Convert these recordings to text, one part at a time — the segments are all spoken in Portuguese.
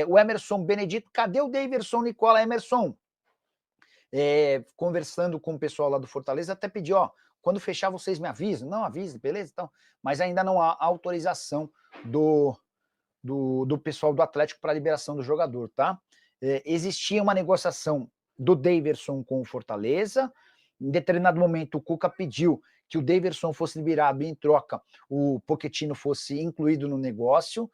O Emerson Benedito, cadê o Daverson Nicola? Emerson, conversando com o pessoal lá do Fortaleza, até pedi, ó, quando fechar vocês me avisam. Não, avisem, beleza? Então, mas ainda não há autorização do pessoal do Atlético para a liberação do jogador, tá? Existia uma negociação do Daverson com o Fortaleza. Em determinado momento, o Cuca pediu que o Daverson fosse liberado e, em troca, o Pochettino fosse incluído no negócio.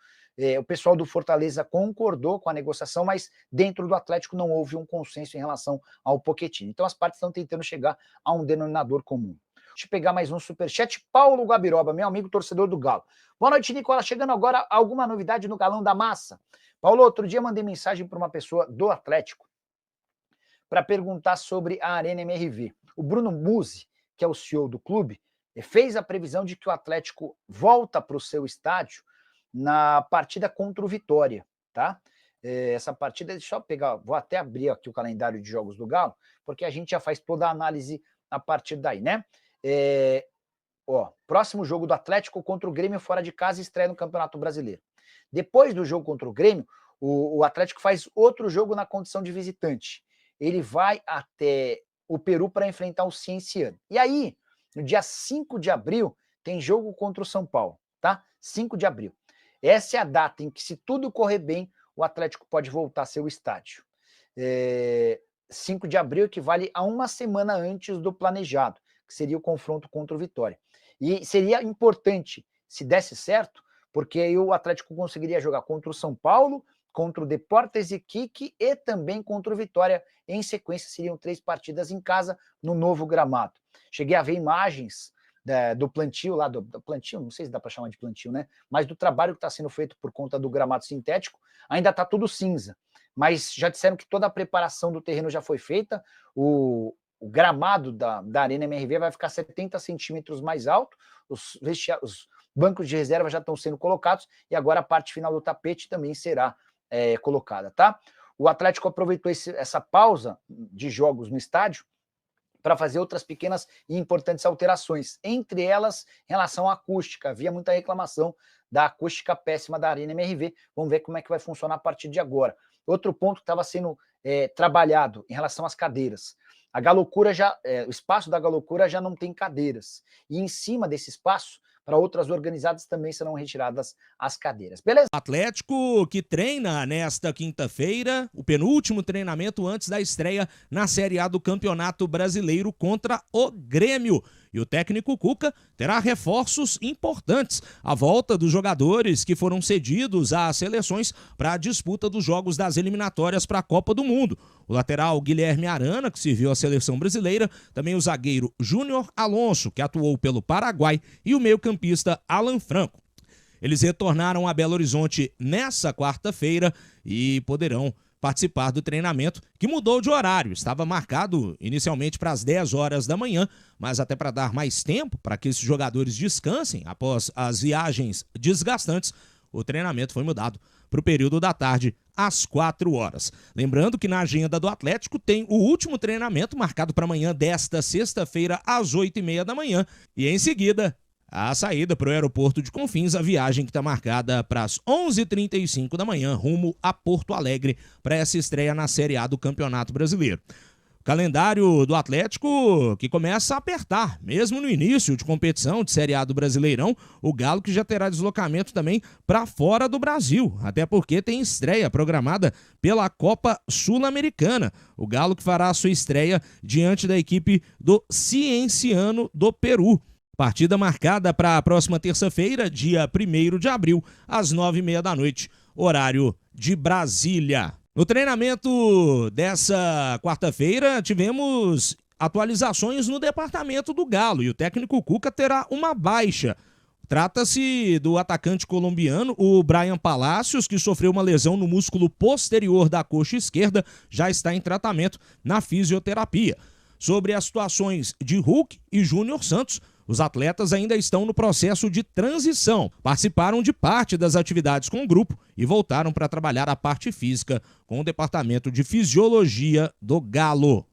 O pessoal do Fortaleza concordou com a negociação, mas dentro do Atlético não houve um consenso em relação ao Pochettino. Então, as partes estão tentando chegar a um denominador comum. Deixa eu pegar mais um superchat. Paulo Gabiroba, meu amigo torcedor do Galo. Boa noite, Nicola. Chegando agora, alguma novidade no Galão da Massa? Paulo, outro dia mandei mensagem para uma pessoa do Atlético para perguntar sobre a Arena MRV. O Bruno Musi, que é o CEO do clube, fez a previsão de que o Atlético volta para o seu estádio na partida contra o Vitória, tá? Essa partida, deixa eu pegar, vou até abrir aqui o calendário de jogos do Galo, porque a gente já faz toda a análise a partir daí, né? Próximo jogo do Atlético contra o Grêmio fora de casa, estreia no Campeonato Brasileiro. Depois do jogo contra o Grêmio, o Atlético faz outro jogo na condição de visitante. Ele vai até o Peru para enfrentar o Cienciano. E aí, no dia 5 de abril, tem jogo contra o São Paulo, tá? 5 de abril. Essa é a data em que, se tudo correr bem, o Atlético pode voltar a seu estádio. 5 de abril equivale a uma semana antes do planejado, que seria o confronto contra o Vitória. E seria importante, se desse certo, porque aí o Atlético conseguiria jogar contra o São Paulo, contra o Deportes Iquique e também contra o Vitória. Em sequência, seriam 3 partidas em casa no novo gramado. Cheguei a ver imagens do plantio lá, do plantio, não sei se dá para chamar de plantio, né? Mas do trabalho que está sendo feito por conta do gramado sintético, ainda está tudo cinza. Mas já disseram que toda a preparação do terreno já foi feita. O gramado da Arena MRV vai ficar 70 centímetros mais alto, os bancos de reserva já estão sendo colocados e agora a parte final do tapete também será colocada, tá? O Atlético aproveitou essa pausa de jogos no estádio para fazer outras pequenas e importantes alterações, entre elas em relação à acústica. Havia muita reclamação da acústica péssima da Arena MRV. Vamos ver como é que vai funcionar a partir de agora. Outro ponto que estava sendo trabalhado em relação às cadeiras. A Galocura o espaço da Galocura já não tem cadeiras. E em cima desse espaço, para outras organizadas também serão retiradas as cadeiras. Beleza? Atlético que treina nesta quinta-feira, o penúltimo treinamento antes da estreia na Série A do Campeonato Brasileiro contra o Grêmio. E o técnico Cuca terá reforços importantes. A volta dos jogadores que foram cedidos às seleções para a disputa dos jogos das eliminatórias para a Copa do Mundo. O lateral Guilherme Arana, que serviu à seleção brasileira, também o zagueiro Júnior Alonso, que atuou pelo Paraguai, e o meio-campista Alan Franco. Eles retornaram a Belo Horizonte nessa quarta-feira e poderão participar do treinamento, que mudou de horário. Estava marcado inicialmente para as 10 horas da manhã, mas até para dar mais tempo para que esses jogadores descansem após as viagens desgastantes, o treinamento foi mudado para o período da tarde, às 4 horas. Lembrando que na agenda do Atlético tem o último treinamento marcado para amanhã desta sexta-feira, às 8h30 da manhã, e em seguida a saída para o aeroporto de Confins, a viagem que está marcada para as 11h35 da manhã, rumo a Porto Alegre, para essa estreia na Série A do Campeonato Brasileiro. O calendário do Atlético que começa a apertar, mesmo no início de competição de Série A do Brasileirão, o Galo que já terá deslocamento também para fora do Brasil, até porque tem estreia programada pela Copa Sul-Americana. O Galo que fará a sua estreia diante da equipe do Cienciano do Peru. Partida marcada para a próxima terça-feira, dia 1º de abril, às 9h30 da noite, horário de Brasília. No treinamento dessa quarta-feira, tivemos atualizações no departamento do Galo e o técnico Cuca terá uma baixa. Trata-se do atacante colombiano, o Brian Palacios, que sofreu uma lesão no músculo posterior da coxa esquerda, já está em tratamento na fisioterapia. Sobre as situações de Hulk e Júnior Santos, os atletas ainda estão no processo de transição, participaram de parte das atividades com o grupo e voltaram para trabalhar a parte física com o departamento de fisiologia do Galo.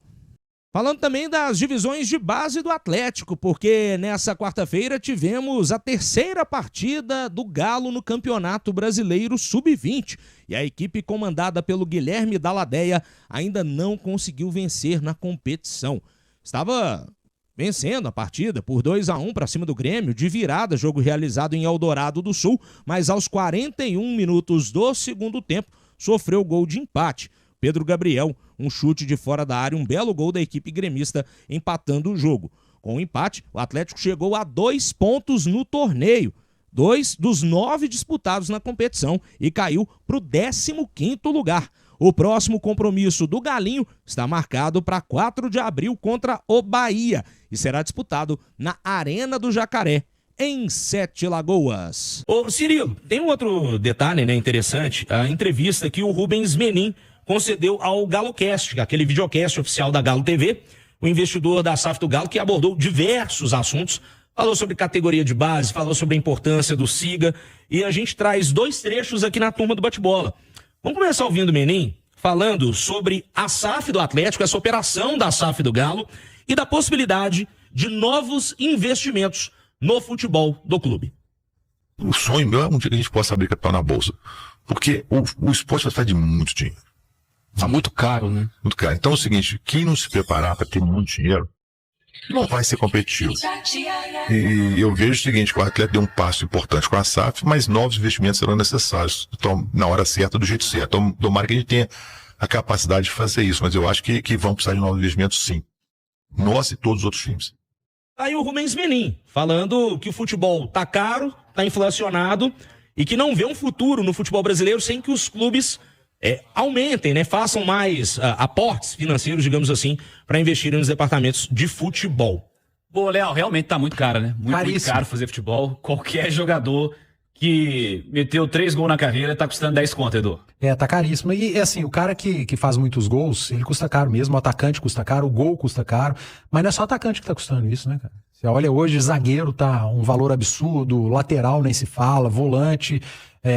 Falando também das divisões de base do Atlético, porque nessa quarta-feira tivemos a terceira partida do Galo no Campeonato Brasileiro Sub-20. E a equipe comandada pelo Guilherme Dalladea ainda não conseguiu vencer na competição. Estava vencendo a partida por 2-1 para cima do Grêmio, de virada, jogo realizado em Eldorado do Sul, mas aos 41 minutos do segundo tempo sofreu gol de empate. Pedro Gabriel, um chute de fora da área, um belo gol da equipe gremista empatando o jogo. Com o empate, o Atlético chegou a 2 pontos no torneio, 2 dos 9 disputados na competição, e caiu para o 15º lugar. O próximo compromisso do Galinho está marcado para 4 de abril contra o Bahia e será disputado na Arena do Jacaré, em Sete Lagoas. Ô Cirilo, tem um outro detalhe, né, interessante, a entrevista que o Rubens Menin concedeu ao GaloCast, aquele videocast oficial da Galo TV, o investidor da SAF do Galo, que abordou diversos assuntos, falou sobre categoria de base, falou sobre a importância do SIGA, e a gente traz 2 trechos aqui na turma do bate-bola. Vamos começar ouvindo o Menin falando sobre a SAF do Atlético, essa operação da SAF do Galo, e da possibilidade de novos investimentos no futebol do clube. O sonho meu é um dia que a gente possa abrir capital na bolsa, porque o esporte vai estar de muito dinheiro. Tá muito caro, né? Muito caro. Então é o seguinte, quem não se preparar para ter muito dinheiro, não vai ser competitivo. E eu vejo o seguinte, que o Atlético deu um passo importante com a SAF, mas novos investimentos serão necessários. Então, na hora certa, do jeito certo. Então, tomara que a gente tenha a capacidade de fazer isso, mas eu acho que vão precisar de novos investimentos, sim. Nós e todos os outros times. Aí o Rubens Menin, falando que o futebol tá caro, tá inflacionado, e que não vê um futuro no futebol brasileiro sem que os clubes aumentem, né, façam mais aportes financeiros, digamos assim, para investirem nos departamentos de futebol. Pô, Léo, realmente tá muito caro, né? Muito caro fazer futebol. Qualquer jogador que meteu 3 gols na carreira tá custando 10 conto, Edu. Tá caríssimo. E assim, o cara que faz muitos gols, ele custa caro mesmo, o atacante custa caro, o gol custa caro, mas não é só o atacante que tá custando isso, né, cara? Você olha hoje, zagueiro tá um valor absurdo, lateral nem se fala, volante,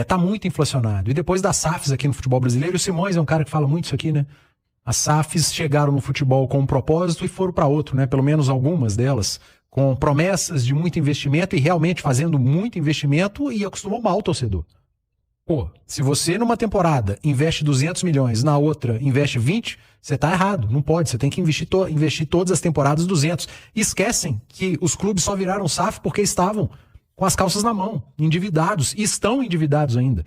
tá muito inflacionado. E depois das SAFs aqui no futebol brasileiro, o Simões é um cara que fala muito isso aqui, né? As SAFs chegaram no futebol com um propósito e foram para outro, né? Pelo menos algumas delas, com promessas de muito investimento e realmente fazendo muito investimento, e acostumou mal o torcedor. Pô, se você numa temporada investe 200 milhões, na outra investe 20, você tá errado, não pode, você tem que investir todas as temporadas 200. E esquecem que os clubes só viraram SAF porque estavam com as calças na mão, endividados, e estão endividados ainda.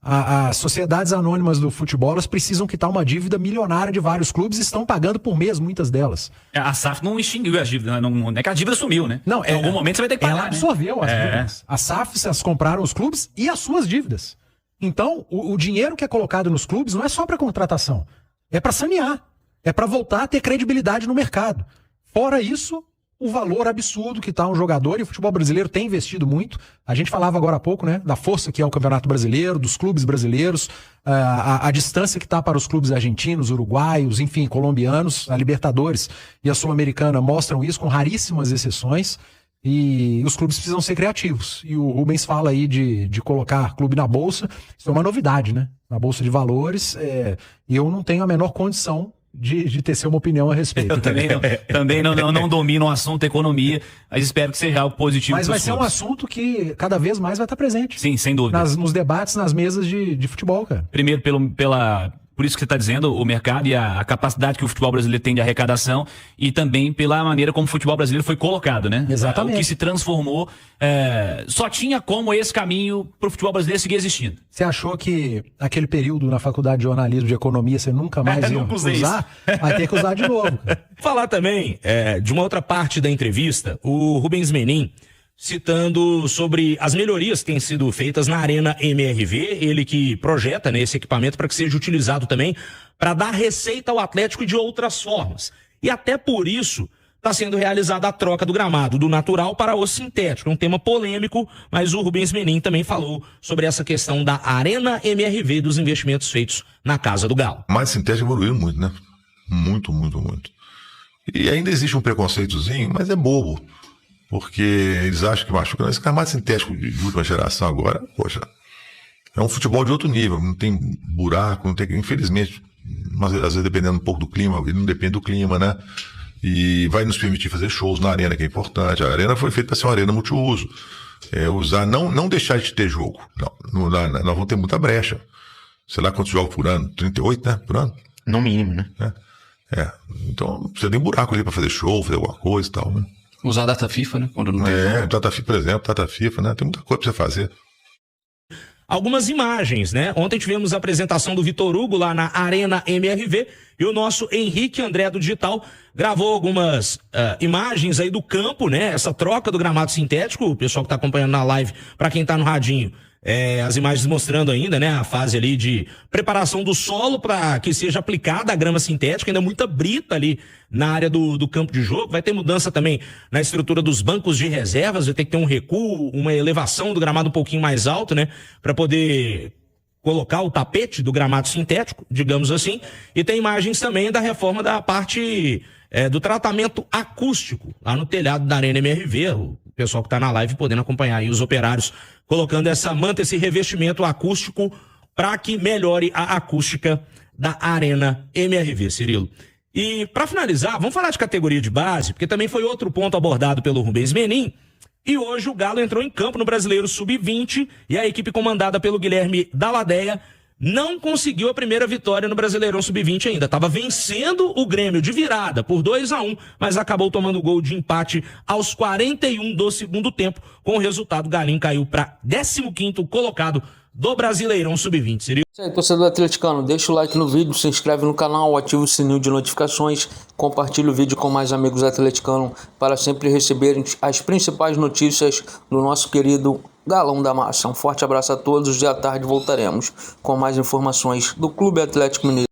As sociedades anônimas do futebol, elas precisam quitar uma dívida milionária de vários clubes e estão pagando por mês, muitas delas. A SAF não extinguiu as dívidas, não é que a dívida sumiu, né? Não, em algum momento você vai ter que pagar, ela absorveu as dívidas. As SAFs, elas compraram os clubes e as suas dívidas. Então, o dinheiro que é colocado nos clubes não é só para contratação, é para sanear, é para voltar a ter credibilidade no mercado. Fora isso, o valor absurdo que está um jogador, e o futebol brasileiro tem investido muito. A gente falava agora há pouco, né, da força que é o Campeonato Brasileiro, dos clubes brasileiros, a distância que está para os clubes argentinos, uruguaios, enfim, colombianos, a Libertadores e a Sul-Americana mostram isso com raríssimas exceções, e os clubes precisam ser criativos. E o Rubens fala aí de colocar clube na Bolsa, isso é uma novidade, né, na Bolsa de Valores, e eu não tenho a menor condição de ter uma opinião a respeito. Eu também não domino o assunto economia, mas espero que seja algo positivo. Mas vai ser um assunto que cada vez mais vai estar presente. Sim, sem dúvida. Nos debates, nas mesas de futebol, cara. Primeiro, por isso que você está dizendo, o mercado e a capacidade que o futebol brasileiro tem de arrecadação, e também pela maneira como o futebol brasileiro foi colocado, né? Exatamente. O que se transformou, só tinha como esse caminho para o futebol brasileiro seguir existindo. Você achou que aquele período na faculdade de jornalismo de economia você nunca mais ia usar? Vai ter que usar de novo. Cara. Falar também de uma outra parte da entrevista, o Rubens Menin, citando sobre as melhorias que têm sido feitas na Arena MRV, ele que projeta, né, esse equipamento para que seja utilizado também para dar receita ao Atlético de outras formas. E até por isso está sendo realizada a troca do gramado do natural para o sintético. É um tema polêmico, mas o Rubens Menin também falou sobre essa questão da Arena MRV, dos investimentos feitos na Casa do Galo. Mas sintético evoluiu muito, né? Muito, muito, muito. E ainda existe um preconceitozinho, mas é bobo. Porque eles acham que machuca. Esse gramado sintético de última geração agora, poxa, é um futebol de outro nível. Não tem buraco, não tem, infelizmente, mas às vezes dependendo um pouco do clima, ele não depende do clima, né? E vai nos permitir fazer shows na arena, que é importante. A arena foi feita para ser uma arena multiuso. Usar, não deixar de ter jogo. Nós vamos ter muita brecha. Sei lá quantos jogos por ano? 38, né? Por ano? No mínimo, né? Então, precisa de um buraco ali para fazer show, fazer alguma coisa e tal, né? Usar a data FIFA, né? Quando não tem data FIFA, por exemplo, data FIFA, né? Tem muita coisa para você fazer. Algumas imagens, né? Ontem tivemos a apresentação do Vitor Hugo lá na Arena MRV e o nosso Henrique André do Digital gravou algumas imagens aí do campo, né? Essa troca do gramado sintético, o pessoal que tá acompanhando na live, para quem tá no radinho, as imagens mostrando ainda, né? A fase ali de preparação do solo para que seja aplicada a grama sintética, ainda muita brita ali na área do campo de jogo. Vai ter mudança também na estrutura dos bancos de reservas, vai ter que ter um recuo, uma elevação do gramado um pouquinho mais alto, né? Para poder colocar o tapete do gramado sintético, digamos assim. E tem imagens também da reforma da parte do tratamento acústico lá no telhado da Arena MRV. O pessoal que está na live podendo acompanhar aí os operários colocando essa manta, esse revestimento acústico para que melhore a acústica da Arena MRV, Cirilo. E para finalizar, vamos falar de categoria de base, porque também foi outro ponto abordado pelo Rubens Menin. E hoje o Galo entrou em campo no Brasileiro Sub-20 e a equipe comandada pelo Guilherme Dalladea não conseguiu a primeira vitória no Brasileirão Sub-20 ainda. Estava vencendo o Grêmio de virada por 2-1, mas acabou tomando o gol de empate aos 41 do segundo tempo. Com o resultado, o Galinho caiu para 15º colocado do Brasileirão Sub-20. Seria... Isso aí, torcedor atleticano, deixa o like no vídeo, se inscreve no canal, ativa o sininho de notificações, compartilha o vídeo com mais amigos atleticanos para sempre receberem as principais notícias do nosso querido Galão da Massa. Um forte abraço a todos e à tarde voltaremos com mais informações do Clube Atlético Mineiro.